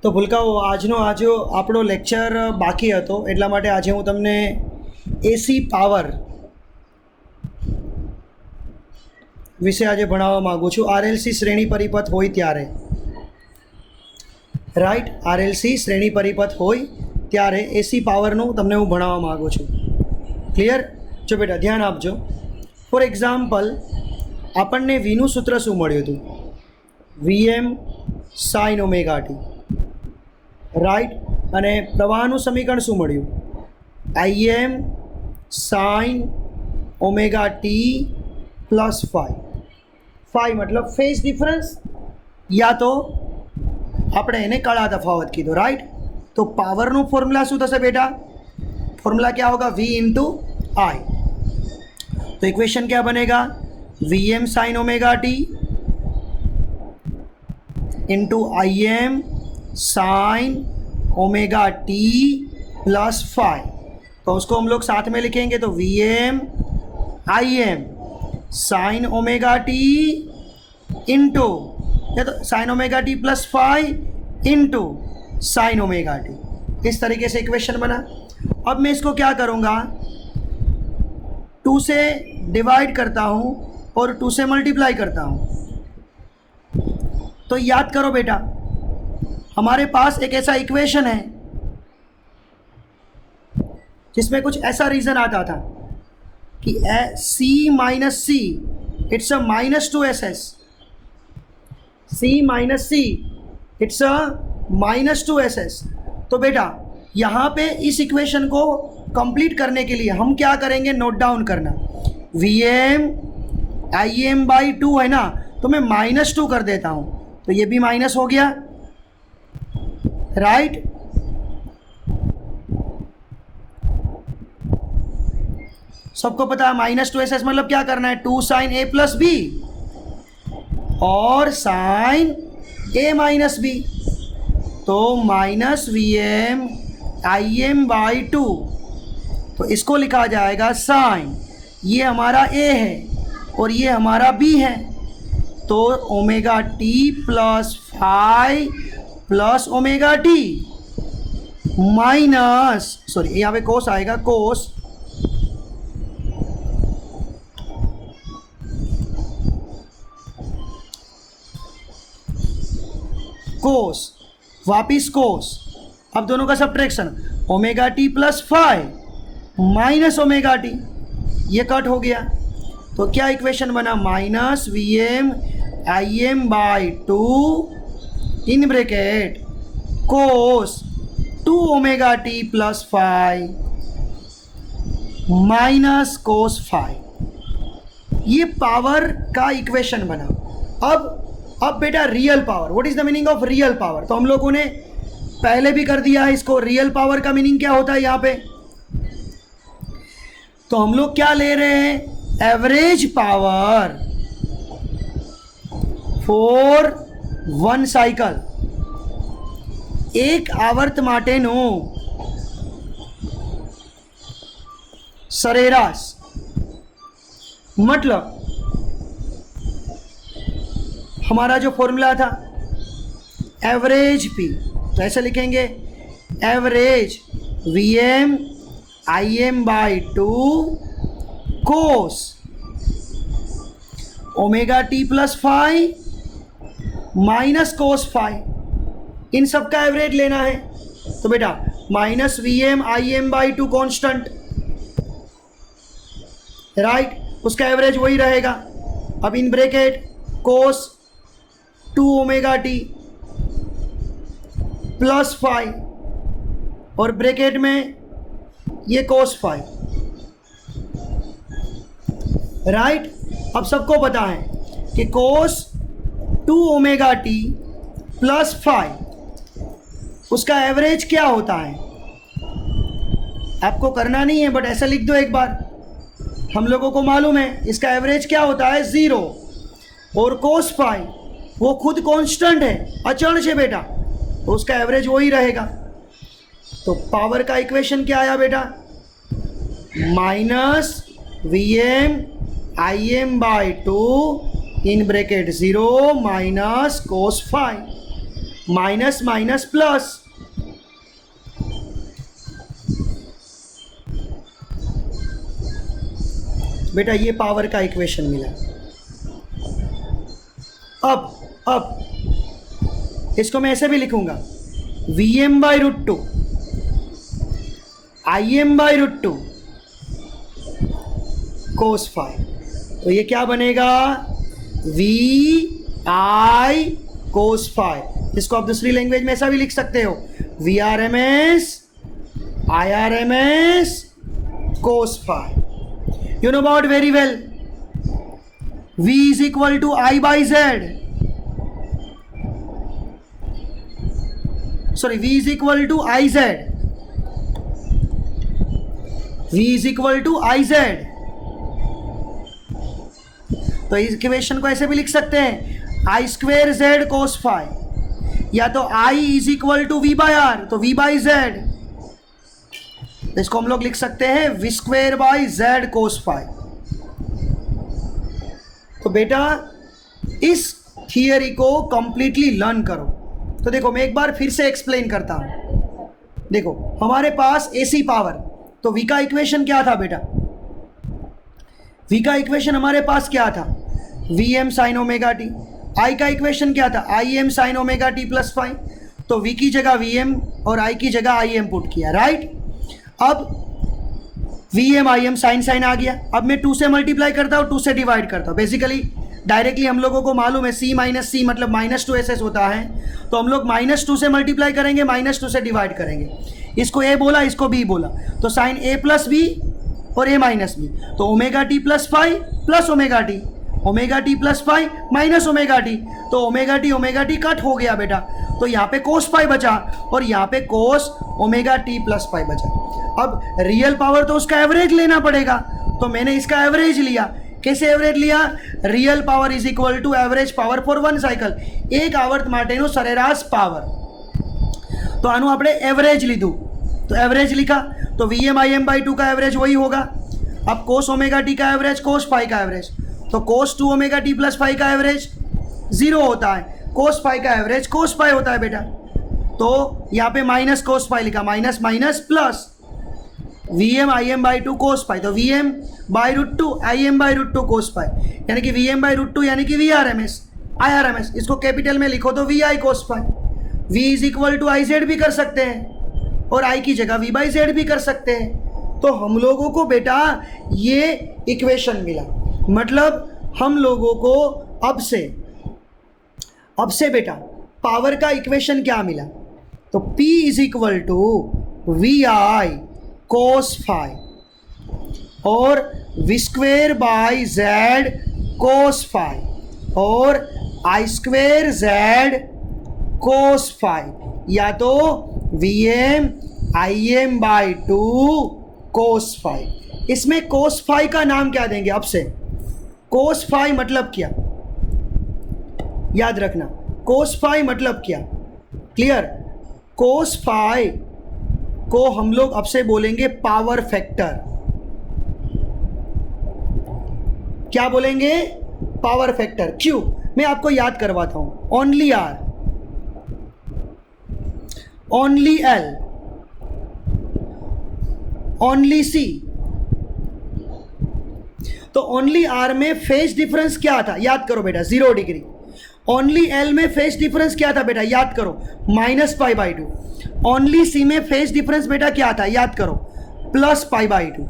તો ભૂલકાઓ આજનો આપણો લેક્ચર બાકી હતો, એટલા માટે આજે હું તમને એસી પાવર વિશે આજે ભણાવવા માગું છું. આરએલસી શ્રેણી પરિપથ હોય ત્યારે, રાઈટ, આરએલસી શ્રેણી પરિપથ હોય ત્યારે એસી પાવરનું તમને હું ભણાવવા માગું છું. ક્લિયર? જો બેટા ધ્યાન આપજો. ફોર એક્ઝામ્પલ, આપણને વીનું સૂત્ર શું મળ્યું હતું? VM sine omega T, right. અને પ્રવાહનું સમીકરણ શું મળ્યું? IM sine omega T plus phi મતલબ ફેઝ ડિફરન્સ, યા તો આપણે એને કળા તફાવત કીધો, રાइट. तो पावर फॉर्मूला शू थे बेटा? फॉर्मूला क्या होगा? V into I. तो इक्वेशन क्या बनेगा? V M sine omega T into I M sine omega T plus five. तो उसको हम लोग साथ में लिखेंगे तो V M I M sine omega T into, या तो sine omega T plus five into sine omega T. इस तरीके से इक्वेशन बना. अब मैं इसको क्या करूँगा? 2 से डिवाइड करता हूँ और 2 से मल्टीप्लाई करता हूँ. तो याद करो बेटा, हमारे पास एक ऐसा इक्वेशन है जिसमें कुछ ऐसा रीज़न आता था कि C minus C it's a minus two S S. C minus C it's a minus two S S. तो बेटा यहाँ पे इस इक्वेशन को कंप्लीट करने के लिए हम क्या करेंगे? नोट डाउन करना. V M I M by 2 है ना, तो मैं -2 कर देता हूँ, तो ये भी माइनस हो गया, राइट. सबको पता है -2SS मतलब क्या करना है? 2 साइन ए प्लस बी और साइन ए माइनस बी. तो minus V M I M by 2, तो इसको लिखा जाएगा साइन, ये हमारा ए है और ये हमारा बी है. तो omega T plus five plus omega T minus, sorry यहाँ पे कोस आएगा, कोस कोस, वापिस कोस. अब दोनों का subtraction, omega T plus five minus omega T, ये कट हो गया. तो क्या इक्वेशन बना? Minus V M I M by 2 in bracket cos 2 omega T plus five minus cos 5. ये पावर का इक्वेशन बना. अब बेटा real power, what is the meaning of real power? तो हम लोगों ने पहले भी कर दिया है इसको. रियल पावर का मीनिंग क्या होता है यहाँ पे? तो हम लोग क्या ले रहे हैं? एवरेज पावर ફોર 1 સાયકલ, એક આવર્ત માટેનું સરેરાશ. मतलब हमारा जो फॉर्मूला था एवरेज पी, तो ऐसे लिखेंगे average V M I M by 2 cos omega T plus 5 minus cos 5. इन सब का एवरेज लेना है. तो बेटा minus V M I M by 2 constant, right, उसका एवरेज वही रहेगा. अब in bracket cos 2 omega T plus 5 और ब्रैकेट में ये कोस 5, राइट. अब सबको पता है कि कोस 2 ओमेगा टी प्लस 5 उसका एवरेज क्या होता है? आपको करना नहीं है, बट ऐसा लिख दो एक बार. हम लोगों को मालूम है इसका एवरेज क्या होता है? 0. और कोस 5 वो खुद कांस्टेंट है, अचल है बेटा, तो उसका एवरेज वही रहेगा. तो पावर का इक्वेशन क्या आया बेटा? Minus V M I M by 2 in bracket 0 minus cos 5. Minus minus plus, बेटा ये पावर का इक्वेशन मिला। अब इसको मैं ऐसे भी लिखूंगा, Vm by root two Im by root two cos phi. तो ये क्या बनेगा, वी आई कोस फाई। इसको आप दूसरी लैंग्वेज में ऐसा भी लिख सकते हो, V R M S I R M S cos phi. You know about very well, V is equal to I by Z. Sorry, V is equal to IZ. V is equal to IZ. तो इस equation को ऐसे भी लिख सकते हैं, I square Z cos phi, या तो I is equal to V by R, तो V बाई Z। इसको हम लोग लिख सकते हैं V square by Z cos phi. तो बेटा इस थियरी को कंप्लीटली लर्न करो। तो देखो मैं एक बार फिर से एक्सप्लेन करता हूं। देखो हमारे पास एसी पावर, तो V का इक्वेशन क्या था बेटा, V का इक्वेशन हमारे पास क्या था, Vm sine omega t. I का इक्वेशन क्या था, Im sine omega T plus phi. तो V की जगह Vm और I की जगह Im पुट किया, राइट। अब Vm Im साइन साइन आ गया। अब मैं 2 से मल्टीप्लाई करता हूँ, 2 से डिवाइड करता हूँ। बेसिकली डायरेक्टली हम लोगों को मालूम है C माइनस सी मतलब -2SS होता है, तो हम लोग -2 से मल्टीप्लाई करेंगे, -2 से डिवाइड करेंगे। इसको A बोला, इसको B बोला, तो साइन A प्लस बी और A माइनस बी, तो omega T plus phi plus omega T plus phi minus omega t, तो ओमेगा टी कट हो गया बेटा। तो यहाँ पे कोस फाई बचा और यहाँ पे cos omega T plus phi बचा। अब रियल पावर तो उसका एवरेज लेना पड़ेगा, तो मैंने इसका एवरेज लिया। कैसे एवरेज लिया, real power is equal to average power for one cycle, एक आवर्त माटेनो सरेराश पावर। तो आनु આપણે एवरेज લીધું, तो एवरेज लिखा, तो Vm Im बाई 2 का एवरेज वही होगा। अब कोस ओमेगा टी का एवरेज, कोस फाई का एवरेज, तो cos 2 omega T plus phi का एवरेज 0 होता है, कोस फाई का एवरेज कोस फाई होता है बेटा। तो यहाँ पे माइनस कोस फाई लिखा, minus minus plus Vm Im by 2 cos phi, तो Vm by root two Im by root two cos phi, यानी कि Vm बाई रूट टू यानी कि VRMS IRMS। इसको कैपिटल में लिखो तो VI cos phi. V is equal to IZ भी कर सकते हैं और I की जगह V बाई Z भी कर सकते हैं। तो हम लोगों को बेटा ये इक्वेशन मिला, मतलब हम लोगों को अब से बेटा पावर का इक्वेशन क्या मिला, तो P is equal to VI cos phi और V square by Z cos phi और I square Z cos phi, या तो Vm Im by 2 cos phi. इसमें कोस फाई का नाम क्या देंगे, अब से कोस फाई मतलब क्या, याद रखना कोस फाई मतलब क्या, क्लियर। कोस फाई को हम लोग अब से बोलेंगे पावर फैक्टर। क्या बोलेंगे, पावर फैक्टर। क्यों, मैं आपको याद करवाता हूं, only R, only L, only C। तो ओनली R में फेज डिफरेंस क्या था, याद करो बेटा, 0 डिग्री। ओनली L में फेज डिफरेंस क्या था बेटा, याद करो, -π/2। ओनली C में फेज डिफरेंस बेटा क्या था, याद करो, +π/2।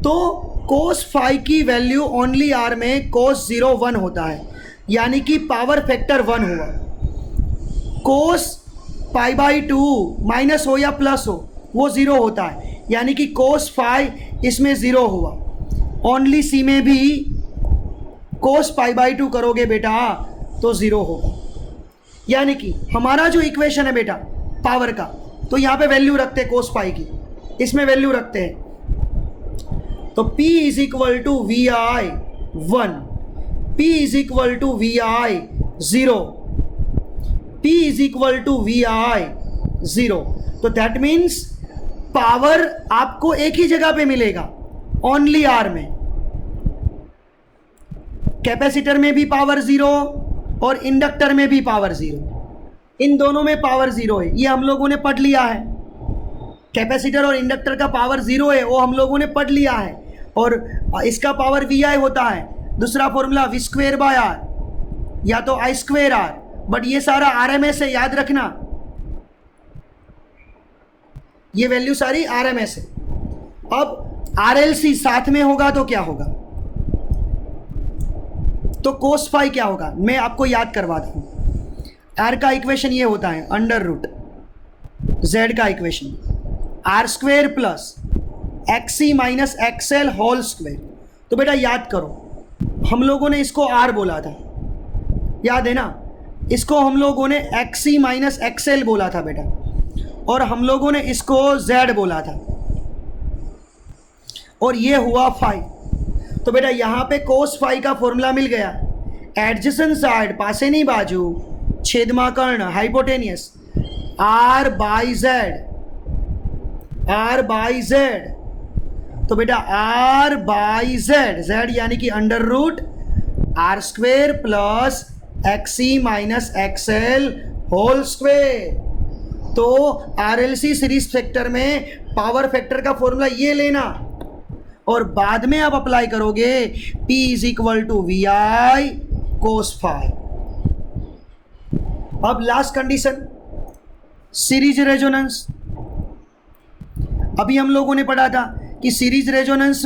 तो कोस फाई की वैल्यू ओनली R में कोस 0 1 होता है, यानी कि पावर फैक्टर 1 हुआ। कोस π/2 माइनस हो या प्लस हो वो 0 होता है, यानी कि कोस फाई इसमें 0 हुआ। ओनली C में भी कोस π/2 करोगे बेटा तो 0 होगा, यानी कि हमारा जो इक्वेशन है बेटा पावर का, तो यहाँ पे वैल्यू रखते हैं कोस फाई की, इसमें वैल्यू रखते हैं। तो P is equal to VI 1, P is equal to VI 0, P is equal to VI 0। तो दैट मीन्स पावर आपको एक ही जगह पे मिलेगा, ओनली R में। कैपेसिटर में भी पावर 0 और इंडक्टर में भी पावर 0। इन दोनों में पावर जीरो है, ये हम लोगों ने पढ़ लिया है। कैपेसिटर और इंडक्टर का पावर जीरो है, वो हम लोगों ने पढ़ लिया है। और इसका पावर वी आई होता है। दूसरा formula V square by R या तो आई स्क्वेयर आर, बट ये सारा आर एम एस है, याद रखना, ये वैल्यू सारी आर एम एस है। अब आर एल सी साथ में होगा तो क्या होगा, तो कोस फाई क्या होगा, मैं आपको याद करवाता हूं। आर का इक्वेशन ये होता है अंडर रूट जेड का equation R square plus XC minus XL whole square. तो बेटा याद करो, हम लोगों ने इसको आर बोला था, याद है ना, इसको हम लोगों ने एक्सी माइनस एक्सएल बोला था बेटा, और हम लोगों ने इसको जेड बोला था, और ये हुआ फाई। तो बेटा यहां पे कोस फाई का फॉर्मूला मिल गया। एडजेसेंट साइड पासेनी बाजू छेदमा कर्ण hypotenuse R by Z, R by Z. तो बेटा आर बाई जेड, जेड यानी कि under root R square plus XC minus XL whole square. तो आरएलसी सीरीज फैक्टर में पावर फैक्टर का फॉर्मूला ये लेना, और बाद में आप अप्लाई करोगे P is equal to V I cos phi. अब लास्ट कंडीशन सीरीज रेजोनेंस। अभी हम लोगों ने पढ़ा था कि सीरीज रेजोनेंस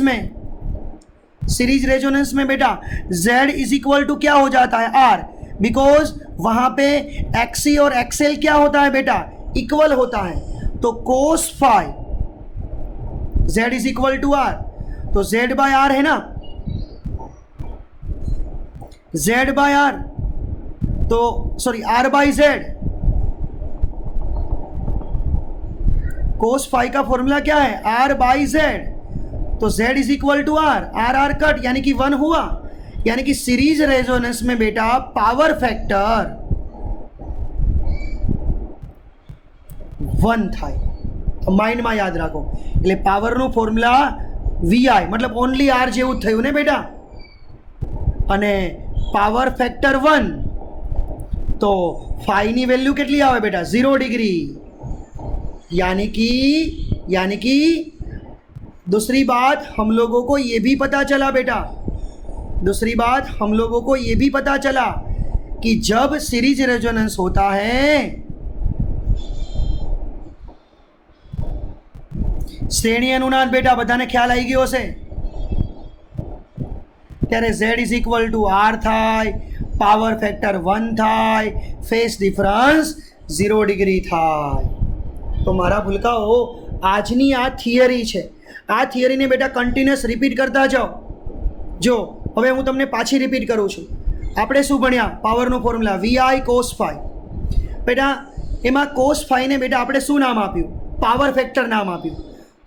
में बेटा Z इज इक्वल टू क्या हो जाता है R, बिकॉज वहां पे XC और XL क्या होता है बेटा, इक्वल होता है। तो cos phi Z is equal to R, तो Z बाय R है ना, Z बाय R, तो sorry R by Z। Cos phi का फॉर्मूला क्या है, R बाई Z, तो Z is equal to R, R R cut यानी कि 1 हुआ, यानी कि सीरीज रेजोनेंस में बेटा पावर फैक्टर 1 था। तो माइंड में याद रखो, એટલે પાવરનું ફોર્મ્યુલા VI मतलब ઓનલી R જેવું થયું ને બેટા, અને પાવર ફેક્ટર 1, તો फाई ની વેલ્યુ કેટલી આવે બેટા, 0 डिग्री। यानी कि दूसरी बात हम लोगों को ये भी पता चला बेटा, दूसरी बात हम लोगों को ये भी पता चला कि जब सीरीज रेजोनेंस होता है, श्रेणी अनुनाद बेटा बधाने ख्याल आई गयो छे, त्यारे Z is equal to R थाय, पावर फैक्टर 1 थाय, फेस डिफरन्स 0 डिग्री थाय। तो मारा भूलकाओ आजनी आ थियरी है, आ थियरी ने बेटा कंटिन्यूअस रिपीट करता जाओ। जो हवे हूँ तमने पाछी रिपीट करूँ छूँ, आपणे शुं भण्या, पावरनो फॉर्म्युला VI कोस फाई। बेटा एमां कोस फाई ने बेटा आपणे शुं नाम आप्युं, पावर फैक्टर नाम आप्युं।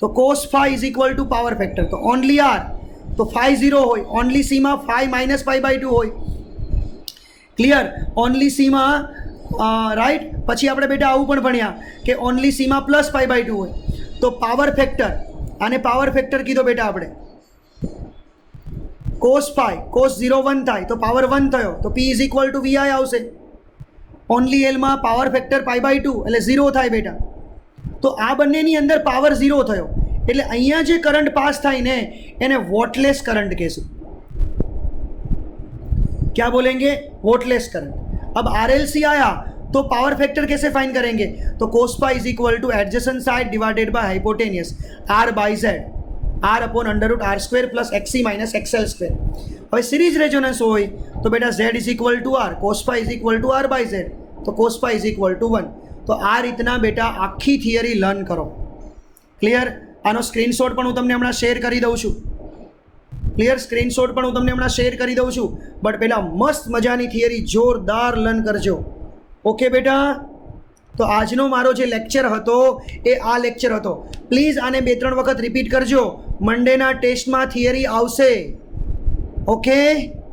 तो cos phi is equal to power factor, तो ओनली R, तो फाई 0 होय, ओनली सी में फाई माइनस पाई बाय 2 होय। क्लियर, ओनली सी में राइट। पछी आपणे बेटा आवुं पण भण्या कि ओनली सी में प्लस पाई बाय 2 होय। तो पावर फैक्टर, आने पावर फैक्टर कीधो बेटा आपणे, कोस फाई, कोस 0 1 थाय तो पावर 1 थयो, तो P is equal to VI आवशे। ओनली L में पावर फैक्टर पाई बाय 2 એટલે 0 थाय बेटा। तो आ बंनेनी अंदर पावर 0 थयो, એટલે અહીંયા જે કરंट पास थाय ने એને वोटलेस करंट कहेशुं। क्या बोलेंगे, वोटलेस करंट। अब RLC आया तो पावर फैक्टर कैसे फाइंड करेंगे, तो cos phi is equal to adjacent side divided by hypotenuse R by Z, R upon under root R square plus XC minus XL square. હવે सीरीज रेजोनेंस होय तो बेटा Z is equal to R, cos phi is equal to R by Z, तो cos phi is equal to 1। तो आ रीतना बेटा आखी थियरी लर्न करो। क्लियर, आनो स्क्रीनशॉट पण हूँ तमने हमणां शेर करी दऊं छुं। क्लियर, स्क्रीनशॉट पण हूँ तमने हमणां शेर करी दऊं छुं, बट पेला मस्त मजानी थियरी जोरदार लर्न करजो। ओके बेटा, तो आजनो मारो जे लेक्चर हतो ए आ लेक्चर हतो। प्लीज आने 2-3 वखत रिपीट करजो, मंडेना टेस्ट में थियरी आवशे। ओके।